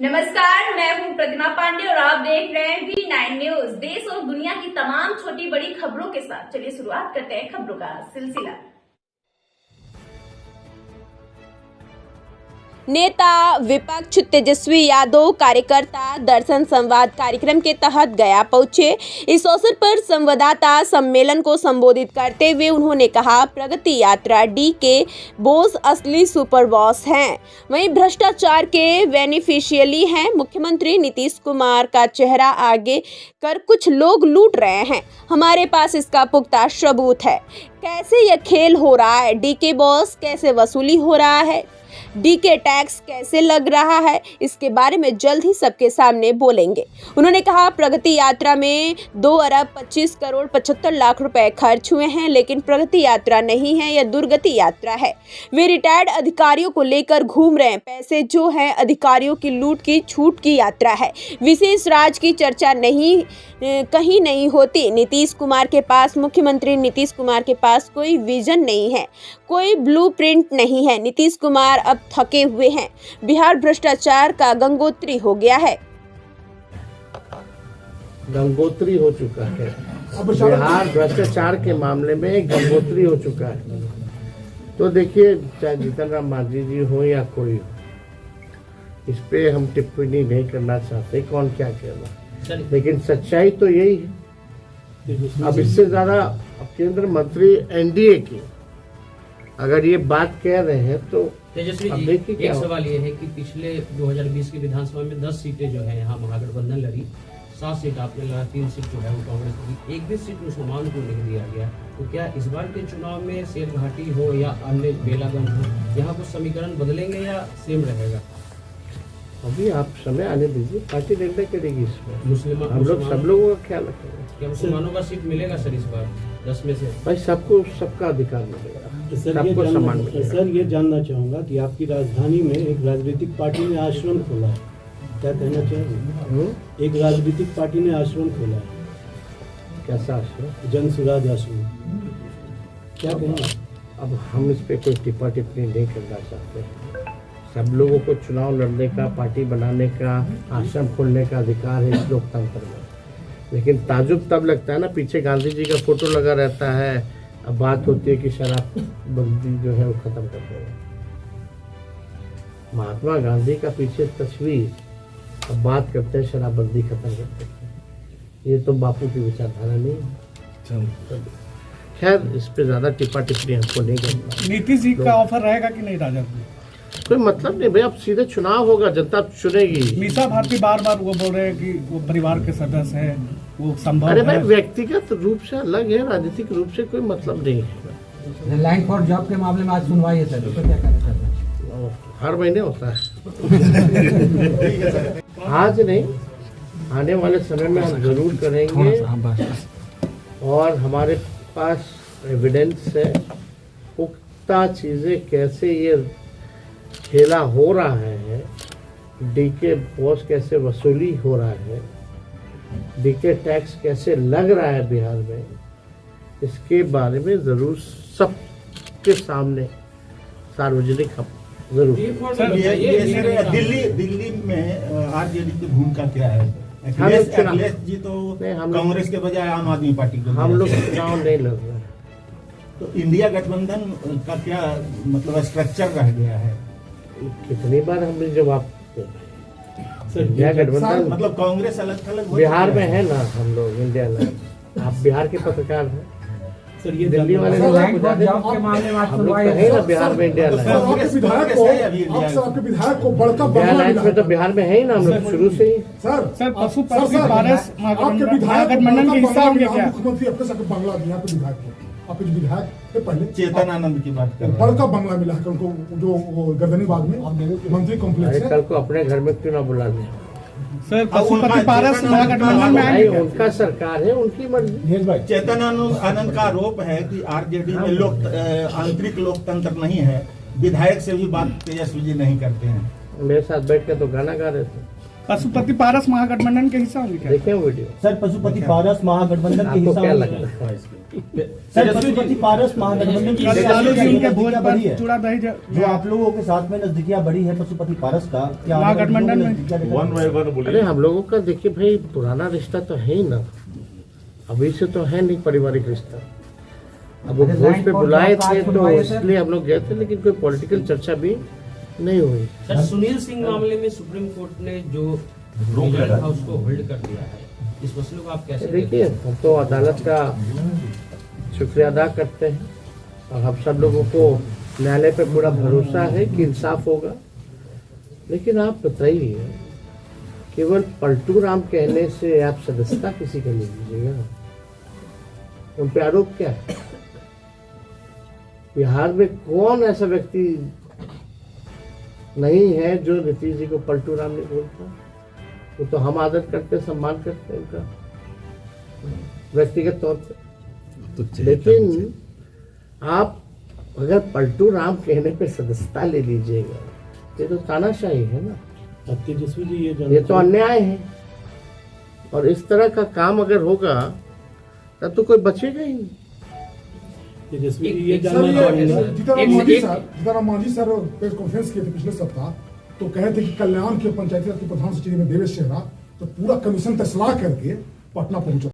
नमस्कार, मैं हूं प्रतिमा पांडे और आप देख रहे हैं V9 न्यूज। देश और दुनिया की तमाम छोटी बड़ी खबरों के साथ चलिए शुरुआत करते हैं खबरों का सिलसिला। नेता विपक्ष तेजस्वी यादव कार्यकर्ता दर्शन संवाद कार्यक्रम के तहत गया पहुंचे। इस अवसर पर संवाददाता सम्मेलन को संबोधित करते हुए उन्होंने कहा, प्रगति यात्रा डी के बोस असली सुपर बॉस हैं, वहीं भ्रष्टाचार के बेनिफिशियली हैं। मुख्यमंत्री नीतीश कुमार का चेहरा आगे कर कुछ लोग लूट रहे हैं, हमारे पास इसका पुख्ता सबूत है। कैसे यह खेल हो रहा है, डी के बॉस कैसे वसूली हो रहा है, डी के टैक्स कैसे लग रहा है, इसके बारे में जल्द ही सबके सामने बोलेंगे। उन्होंने कहा, प्रगति यात्रा में 2 अरब 25 करोड़ 75 लाख रुपए खर्च हुए हैं, लेकिन प्रगति यात्रा नहीं है, यह दुर्गति यात्रा है। वे रिटायर्ड अधिकारियों को लेकर घूम रहे हैं। पैसे जो है अधिकारियों की लूट की छूट की यात्रा है। विशेष राज की चर्चा कहीं नहीं होती। नीतीश कुमार के पास, मुख्यमंत्री नीतीश कुमार के पास कोई विजन नहीं है, कोई ब्लूप्रिंट नहीं है। नीतीश कुमार अब थके हुए हैं। बिहार भ्रष्टाचार का गंगोत्री हो गया है, गंगोत्री हो चुका है। बिहार भ्रष्टाचार के मामले में गंगोत्री हो चुका है। तो देखिए, चाहे जीतन राम मांझी जी हो या कोई हो, इस पे हम टिप्पणी नहीं करना चाहते कौन क्या कह रहा, लेकिन सच्चाई तो यही है। अब इससे ज्यादा केंद्र मंत्री एनडीए की अगर ये बात कह रहे हैं तो तेजस्वी जी, एक सवाल ये है कि पिछले 2020 की विधानसभा में 10 सीटें जो है यहाँ महागठबंधन लड़ी, 7 सीट आपने लड़ा, 3 सीट जो है वो कांग्रेस की, एक भी सीट मुसलमान को नहीं दिया गया। तो क्या इस बार के चुनाव में शेर घाटी हो या अन्य बेलागंज हो, यहाँ कुछ समीकरण बदलेंगे या सेम रहेगा? अभी आप समय आने दीजिए, पार्टी निर्णय करेगी इसमें। हम लोग सब लोगों का ख्याल रखेंगे। क्या मुसलमानों का सीट मिलेगा सर इस बार 10 में से? भाई सबको सबका अधिकार मिलेगा, सबको सम्मान मिलेगा। सर ये जानना चाहूँगा कि आपकी राजधानी में एक राजनीतिक पार्टी ने आश्रम खोला है, क्या कहना चाहेंगे? एक राजनीतिक पार्टी ने आश्रम खोला है। कैसा आश्रम? जन सुराज आश्रम, क्या कहेंगे? अब हम इस पे कोई टिप्पणी नहीं करना चाहते। सब लोगों को चुनाव लड़ने का, पार्टी बनाने का, आश्रम खोलने का अधिकार है इस लोकतंत्र में। लेकिन ताजुब तब लगता है ना, पीछे गांधी जी का फोटो लगा रहता है, अब बात होती है कि शराबबंदी जो है वो खत्म कर देगा। महात्मा गांधी का पीछे तस्वीर, अब बात करते हैं शराबबंदी खत्म कर देते हैं। ये तो बापू की विचारधारा नहीं है। खैर, इस पे ज्यादा टिप्पणी हमको नहीं करना। नीतीश जी का ऑफर रहेगा कि नहीं राजा को? कोई मतलब नहीं भाई, अब सीधे चुनाव होगा, जनता चुनेगी। मीसा भारती बार बार वो बोल रहे हैं कि वो परिवार के सदस्य हैं, वो संभव है। अरे भाई, व्यक्तिगत रूप से अलग है, राजनीतिक रूप से कोई मतलब नहीं है। लैंड फॉर जॉब के मामले में आज सुनवाई है सर, तो क्या कहना चाहते हैं? हर महीने होता है। आज नहीं, आने वाले समय में हम जरूर करेंगे और हमारे पास एविडेंस है, पुख्ता चीजें कैसे ये खेला हो रहा है, डी के बॉस कैसे वसूली हो रहा है, डी के टैक्स कैसे लग रहा है बिहार में, इसके बारे में जरूर सबके सामने सार्वजनिक हम जरूर। दिल्ली में आरजेडी की भूमिका क्या है? अखिलेश जी तो कांग्रेस के बजाय आम आदमी पार्टी को, हम लोग चुनाव नहीं लड़ रहे हैं। तो इंडिया गठबंधन का क्या मतलब स्ट्रक्चर रह गया है? कितनी बार हमने जवाब इंडिया गठबंधन मतलब कांग्रेस अलग थलग बिहार में है ना, हम लोग इंडिया अलग। आप बिहार के पत्रकार हैं सर ये दिल्ली वाले लोग लैंड फॉर जॉब के मामले में आज हम लोग सुनवाई है है। ना बिहार में इंडिया अलग। विधायक को बड़का इंडिया लाइन्स में तो बिहार में है ही ना, हम लोग शुरू से ही। सर पशुपति पारस महागठबंधन के हिस्सा होंगे क्या? मुख्यमंत्री अपने साथ बंगला दिया तो विधायक को, आप विधायक के पहले चेतनानंद की बात कर रहे हैं। बड़का बंगला मिला है उनको, जो गर्दनीबाग में मंत्री कॉम्प्लेक्स है। कल को अपने घर में क्यों ना बुला दें? सर पशुपति पारस महागठबंधन में भाई, आएंगे? उनका सरकार है, उनकी मर्जी। चेतनानंद का आरोप है कि आरजेडी में आंतरिक लोकतंत्र नहीं है, विधायक से भी बात तेजस्वी जी नहीं करते हैं। मेरे साथ बैठ के तो गाना गा रहे थे। पशुपति पारस महागठबंधन के हिस्सा होंगे क्या? देखें वीडियो। सर पशुपति पारस महागठबंधन के आपको हिस्सा क्या होंगे? लगता है? सर पशुपति पारस महागठबंधन की लालू जी उनके भोज नजदीकियां पर बढ़ी है चूड़ा दही जो आप लोगों के साथ में नजदीकियां बढ़ी है पशुपति पारस का क्या महागठबंधन में? अरे हम लोगों का देखिए भाई पुराना रिश्ता तो है ही ना, अभी से तो है नहीं पारिवारिक रिश्ता। अब वो भोज पे बुलाए थे तो इसलिए हम लोग गए थे, लेकिन कोई पॉलिटिकल चर्चा भी नहीं हुई। सर सुनील सिंह मामले में सुप्रीम कोर्ट ने जो रिजल्ट था उसको होल्ड कर दिया है, इस मसले को आप कैसे देखिए हम तो अदालत का शुक्रिया अदा करते हैं और हम सब लोगों को न्यायालय पे पूरा भरोसा है कि इंसाफ होगा। लेकिन आप बताइए, केवल पलटू राम कहने से आप सदस्यता किसी का ले लीजिएगा? उन पे आरोप क्या है? बिहार में कौन ऐसा व्यक्ति नहीं है जो नीतीश जी को पलटू राम नहीं बोलता? वो तो हम आदर करते सम्मान करते हैं उनका व्यक्तिगत तौर पे। लेकिन आप अगर पलटू राम कहने पे सदस्यता ले लीजिएगा, ये तो तानाशाही है ना। अब तेजस्वी जी ये तो अन्याय है, और इस तरह का काम अगर होगा तब तो कोई बचेगा ही नहीं। तेजस्वी जी ये सर जानना चाहेंगे Jitaram Manjhi sir press conference किए थे पिछले सप्ताह, तो कहे थे कि कल्याण के पंचायती राज के प्रधान सचिव में देवेश चेहरा तो पूरा कमीशन तय सलाह करके पटना पहुंचा।